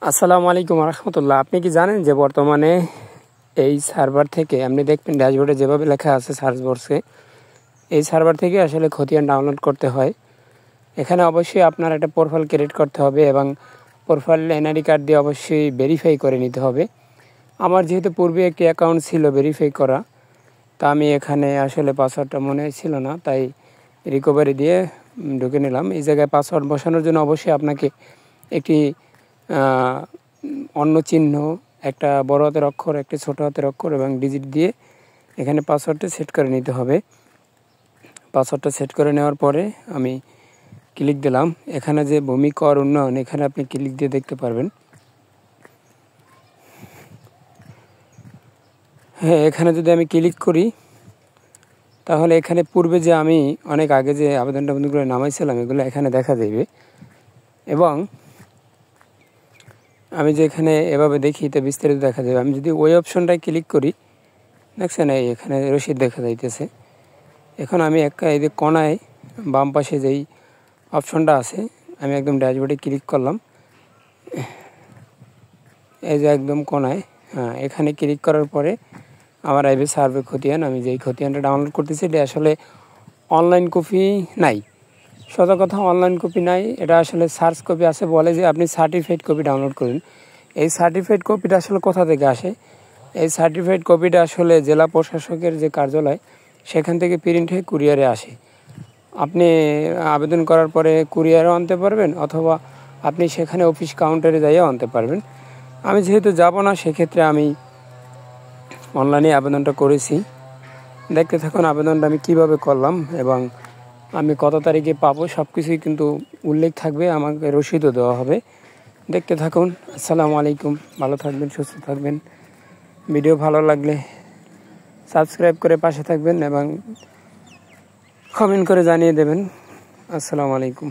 আসসালামু আলাইকুম রহমতুল্লাহ। আপনি কি জানেন যে বর্তমানে এই সার্ভার থেকে আপনি দেখবেন ড্যাশবোর্ডে যেভাবে লেখা আছে সার্চ বক্সে, এই সার্ভার থেকে আসলে খতিয়ান ডাউনলোড করতে হয়। এখানে অবশ্যই আপনার একটা প্রোফাইল ক্রিয়েট করতে হবে এবং প্রোফাইল এনআইডি কার্ড দিয়ে অবশ্যই ভেরিফাই করে নিতে হবে। আমার যেহেতু পূর্বে একটি অ্যাকাউন্ট ছিল ভেরিফাই করা, তা আমি এখানে আসলে পাসওয়ার্ডটা মনে ছিল না, তাই রিকভারি দিয়ে ঢুকে নিলাম। এই জায়গায় পাসওয়ার্ড বসানোর জন্য অবশ্যই আপনাকে একটি অন্য চিহ্ন, একটা বড় হাতের অক্ষর, একটি ছোট হাতের অক্ষর এবং ডিজিট দিয়ে এখানে পাসওয়ার্ডটা সেট করে নিতে হবে। পাসওয়ার্ডটা সেট করে নেওয়ার পরে আমি ক্লিক দিলাম। এখানে যে ভূমি কর উন্নয়ন, এখানে আপনি ক্লিক দিয়ে দেখতে পারবেন। হ্যাঁ, এখানে যদি আমি ক্লিক করি তাহলে এখানে পূর্বে যে আমি অনেক আগে যে আবেদনগুলো নামাইছিলাম এগুলো এখানে দেখা যাবে। এবং আমি যে এখানে এভাবে দেখি তো বিস্তারিত দেখা যাবে। আমি যদি ওই অপশনটায় ক্লিক করি, দেখছেন এই এখানে রসিদ দেখা যাইতেছে। এখন আমি এই যে কোনায় বাম পাশে যেই অপশনটা আছে, আমি একদম ড্যাশবোর্ডে ক্লিক করলাম। এই যে একদম কোনায়, হ্যাঁ, এখানে ক্লিক করার পরে আমার আইবে সার্ভে খতিয়ান। আমি যেই খতিয়ানটা ডাউনলোড করতেছি এটা আসলে অনলাইন কপি নাই, সোজা কথা অনলাইন কপি নাই, এটা আসলে সার্চ কপি আছে। বলে যে আপনি সার্টিফাইড কপি ডাউনলোড করুন। এই সার্টিফাইড কপিটা আসলে কোথা থেকে আসে? এই সার্টিফাইড কপিটা আসলে জেলা প্রশাসকের যে কার্যালয় সেখান থেকে প্রিন্ট হয়ে কুরিয়ারে আসে। আপনি আবেদন করার পরে কুরিয়ারেও আনতে পারবেন, অথবা আপনি সেখানে অফিস কাউন্টারে যাইও আনতে পারবেন। আমি যেহেতু যাব না, সেক্ষেত্রে আমি অনলাইনে আবেদনটা করেছি। দেখতে থাকুন আবেদনটা আমি কিভাবে করলাম এবং আমি কত তারিখে পাবো সব কিছুই কিন্তু উল্লেখ থাকবে, আমাকে রসিদও দেওয়া হবে। দেখতে থাকুন। আসসালামু আলাইকুম। ভালো থাকবেন, সুস্থ থাকবেন। ভিডিও ভালো লাগলে সাবস্ক্রাইব করে পাশে থাকবেন এবং কমেন্ট করে জানিয়ে দেবেন। আসসালামু আলাইকুম।